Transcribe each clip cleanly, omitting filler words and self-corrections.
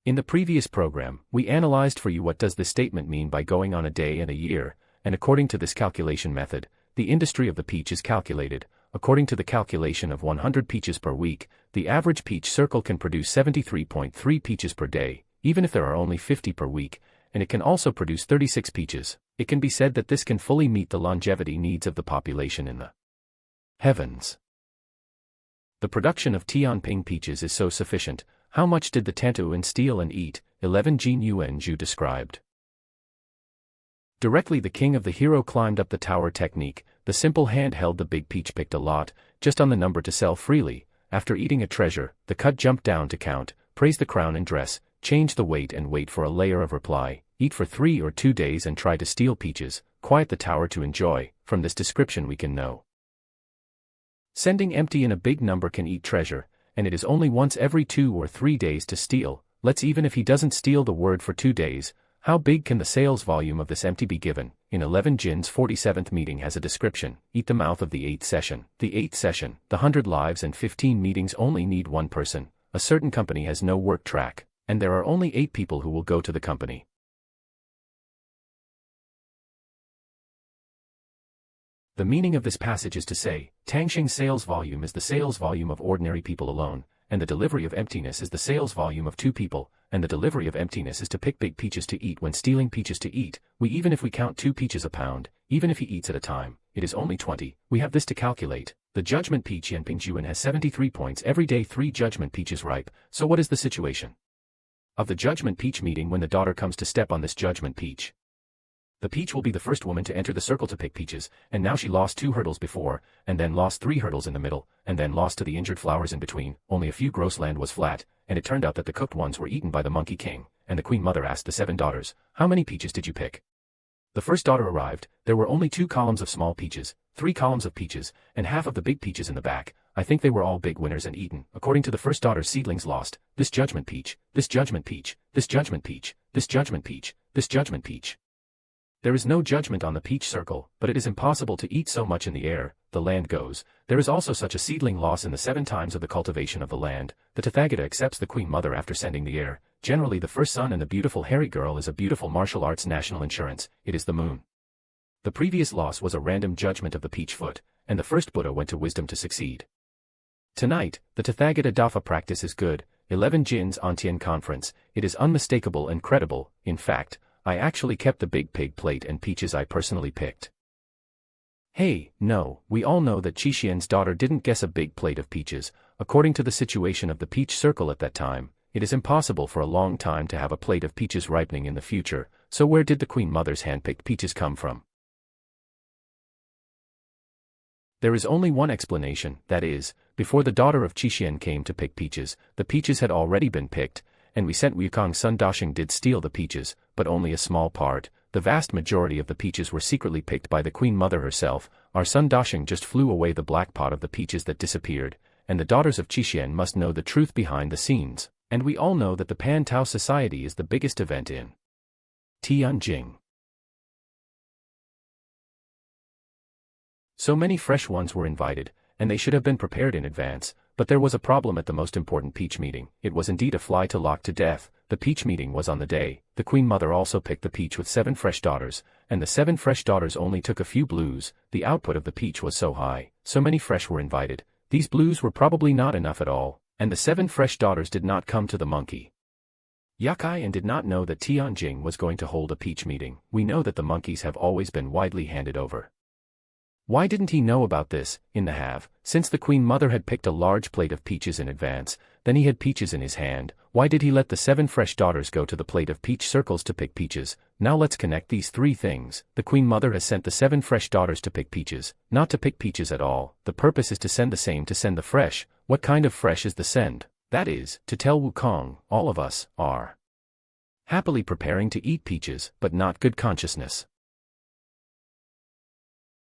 In the previous program, we analyzed for you what does this statement mean by going on a day and a year, and according to this calculation method, the industry of the peach is calculated. According to the calculation of 100 peaches per week, the average peach circle can produce 73.3 peaches per day, even if there are only 50 per week, and it can also produce 36 peaches. It can be said that this can fully meet the longevity needs of the population in the heavens. The production of Tianping peaches is so sufficient. How much did the Tantuan steal and eat? 11 Jin Yuan Zhu described. Directly the king of the hero climbed up the tower technique. The simple hand held the big peach, picked a lot, just on the number to sell freely. After eating a treasure, the cut jumped down to count, praise the crown and dress, change the weight and wait for a layer of reply, eat for 3 or 2 days and try to steal peaches, quiet the tower to enjoy. From this description we can know. Sending empty in a big number can eat treasure, and it is only once every 2 or 3 days to steal. Let's even if he doesn't steal the word for 2 days, how big can the sales volume of this empty be given? In 11 Jin's 47th meeting has a description, eat the mouth of the 8th session. The 8th session, the 100 lives and 15 meetings only need one person. A certain company has no work track, and there are only 8 people who will go to the company. The meaning of this passage is to say, Tangxing's sales volume is the sales volume of ordinary people alone, and the delivery of emptiness is the sales volume of 2 people, and the delivery of emptiness is to pick big peaches to eat when stealing peaches to eat. Even if we count 2 peaches a pound, even if he eats at a time, it is only 20. We have this to calculate. The judgment peach Yanping Juan has 73 points every day. 3 judgment peaches ripe. So what is the situation of the judgment peach meeting when the daughter comes to step on this judgment peach? The peach will be the first woman to enter the circle to pick peaches, and now she lost 2 hurdles before, and then lost 3 hurdles in the middle, and then lost to the injured flowers in between. Only a few gross land was flat, and it turned out that the cooked ones were eaten by the monkey king, and the queen mother asked the 7 daughters, "How many peaches did you pick?" The first daughter arrived. There were only 2 columns of small peaches, 3 columns of peaches, and half of the big peaches in the back. I think they were all big winners and eaten. According to the first daughter's seedlings lost, this judgment peach, this judgment peach, this judgment peach, this judgment peach, this judgment peach. There is no judgment on the peach circle, but it is impossible to eat so much in the air. The land goes. There is also such a seedling loss in the 7 times of the cultivation of the land. The Tathagata accepts the queen mother after sending the heir. Generally the first son and the beautiful hairy girl is a beautiful martial arts national insurance. It is the moon. The previous loss was a random judgment of the peach foot, and the first Buddha went to wisdom to succeed. Tonight, the Tathagata Dafa practice is good. 11 Jin's Antian conference. It is unmistakable and credible. In fact, I actually kept the big pig plate and peaches I personally picked. Hey, no, we all know that Qixuan's daughter didn't guess a big plate of peaches. According to the situation of the peach circle at that time, it is impossible for a long time to have a plate of peaches ripening in the future, so where did the queen mother's hand-picked peaches come from? There is only one explanation, that is, before the daughter of Qixuan came to pick peaches, the peaches had already been picked, and we sent Wukong's son Dashing did steal the peaches, but only a small part. The vast majority of the peaches were secretly picked by the queen mother herself. Our son Dashing just flew away the black pot of the peaches that disappeared, and the daughters of Qixuan must know the truth behind the scenes, and we all know that the Pan Tao Society is the biggest event in Tianjing. So many fresh ones were invited, and they should have been prepared in advance, but there was a problem at the most important peach meeting. It was indeed a fly to lock to death. The peach meeting was on the day. The queen mother also picked the peach with 7 fresh daughters, and the 7 fresh daughters only took a few blues. The output of the peach was so high, so many fresh were invited. These blues were probably not enough at all, and the 7 fresh daughters did not come to the monkey Yakai and did not know that Tianjing was going to hold a peach meeting. We know that the monkeys have always been widely handed over. Why didn't he know about this, in the have, since the queen mother had picked a large plate of peaches in advance, then he had peaches in his hand? Why did he let the 7 fresh daughters go to the plate of peach circles to pick peaches? Now let's connect these 3 things. The queen mother has sent the 7 fresh daughters to pick peaches, not to pick peaches at all. The purpose is to send the same to send the fresh. What kind of fresh is the send? That is, to tell Wukong, all of us are happily preparing to eat peaches, but not good consciousness.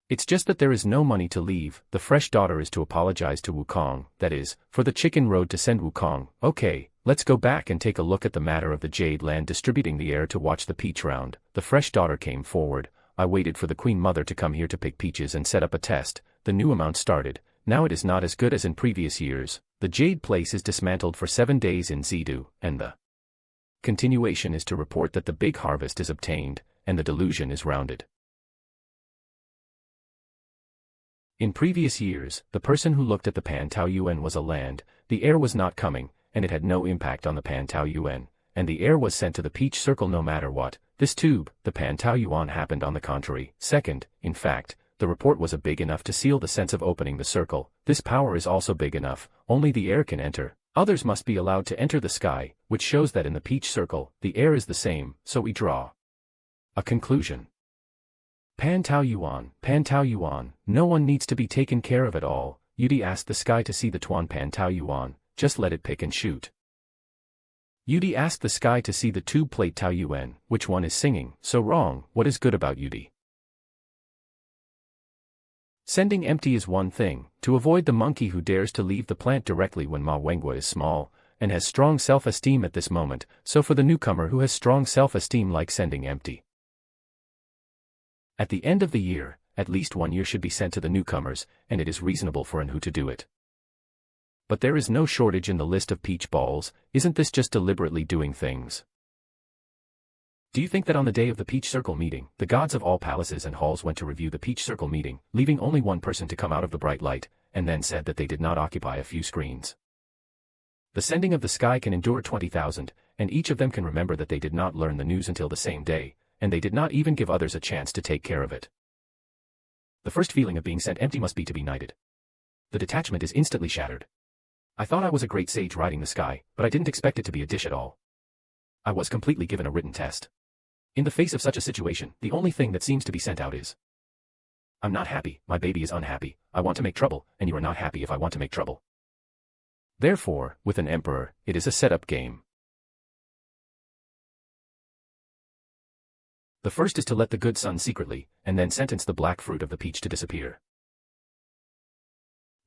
It's just that there is no money to leave. The fresh daughter is to apologize to Wukong, that is, for the chicken road to send Wukong. Okay, let's go back and take a look at the matter of the Jade land distributing the heir to watch the peach round. The fresh daughter came forward. I waited for the queen mother to come here to pick peaches and set up a test. The new amount started. Now it is not as good as in previous years. The Jade place is dismantled for 7 days in Zidu, and the Continuation is to report that the big harvest is obtained, and the delusion is rounded. In previous years, the person who looked at the Pan Tao Yuan was a land, the heir was not coming, and it had no impact on the Pan Tao Yuan, and the heir was sent to the peach circle no matter what. This tube, the Pan Tao Yuan, happened on the contrary. Second, in fact, the report was big enough to seal the sense of opening the circle. This power is also big enough, only the heir can enter. Others must be allowed to enter the sky, which shows that in the peach circle, the heir is the same, so we draw a conclusion. Pan Tao Yuan, no one needs to be taken care of at all. Yudi asked the sky to see the Tuan Pan Tao Yuan, just let it pick and shoot. Yudi asked the sky to see the tube plate Tao Yuan, which one is singing, so wrong, what is good about Yudi? Sending empty is one thing, to avoid the monkey who dares to leave the plant directly when Ma Wenghua is small, and has strong self-esteem at this moment, so for the newcomer who has strong self-esteem like sending empty. At the end of the year, at least 1 year should be sent to the newcomers, and it is reasonable for an who to do it. But there is no shortage in the list of peach balls. Isn't this just deliberately doing things? Do you think that on the day of the peach circle meeting, the gods of all palaces and halls went to review the peach circle meeting, leaving only one person to come out of the bright light, and then said that they did not occupy a few screens? The sending of the sky can endure 20,000, and each of them can remember that they did not learn the news until the same day, and they did not even give others a chance to take care of it. The first feeling of being sent empty must be to be knighted. The detachment is instantly shattered. I thought I was a great sage riding the sky, but I didn't expect it to be a dish at all. I was completely given a written test. In the face of such a situation, the only thing that seems to be sent out is, I'm not happy, my baby is unhappy, I want to make trouble, and you are not happy if I want to make trouble. Therefore, with an emperor, it is a set-up game. The first is to let the good son secretly, and then sentence the black fruit of the peach to disappear.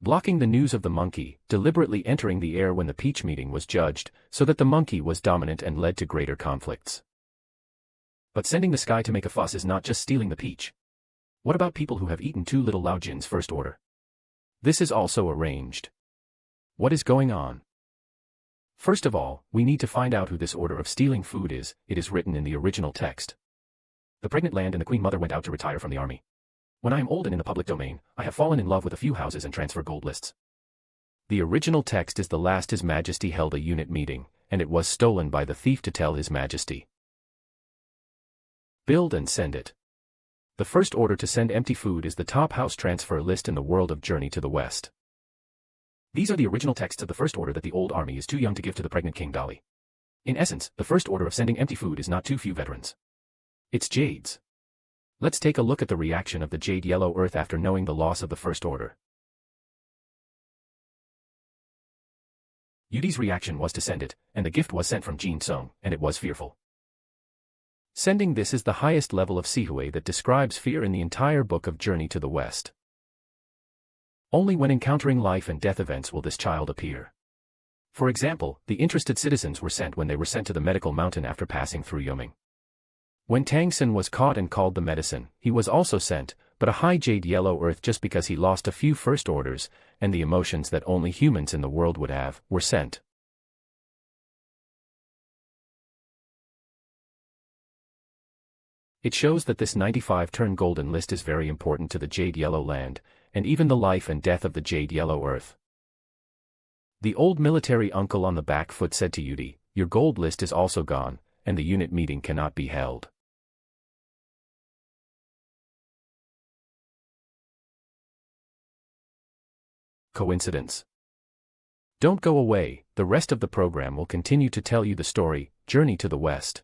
Blocking the news of the monkey, deliberately entering the air when the peach meeting was judged, so that the monkey was dominant and led to greater conflicts. But sending the sky to make a fuss is not just stealing the peach. What about people who have eaten too little Lao Jin's first order? This is also arranged. What is going on? First of all, we need to find out who this order of stealing food is. It is written in the original text. The pregnant land and the queen mother went out to retire from the army. When I am old and in the public domain, I have fallen in love with a few houses and transfer gold lists. The original text is the last His Majesty held a unit meeting, and it was stolen by the thief to tell His Majesty. Build and send it. The first order to send empty food is the top house transfer list in the world of Journey to the West. These are the original texts of the first order that the old army is too young to give to the pregnant King Dali. In essence, the first order of sending empty food is not too few veterans. It's Jade's. Let's take a look at the reaction of the Jade Yellow Earth after knowing the loss of the first order. Yudi's reaction was to send it, and the gift was sent from Jin Song, and it was fearful. Sending this is the highest level of Sihui that describes fear in the entire book of Journey to the West. Only when encountering life and death events will this child appear. For example, the interested citizens were sent when they were sent to the medical mountain after passing through Yoming. When Tangsen was caught and called the medicine, he was also sent, but a high Jade Yellow Earth just because he lost a few first orders, and the emotions that only humans in the world would have, were sent. It shows that this 95-turn golden list is very important to the Jade Yellow Land, and even the life and death of the Jade Yellow Earth. The old military uncle on the back foot said to Yudi, your gold list is also gone, and the unit meeting cannot be held. Coincidence? Don't go away, the rest of the program will continue to tell you the story, Journey to the West.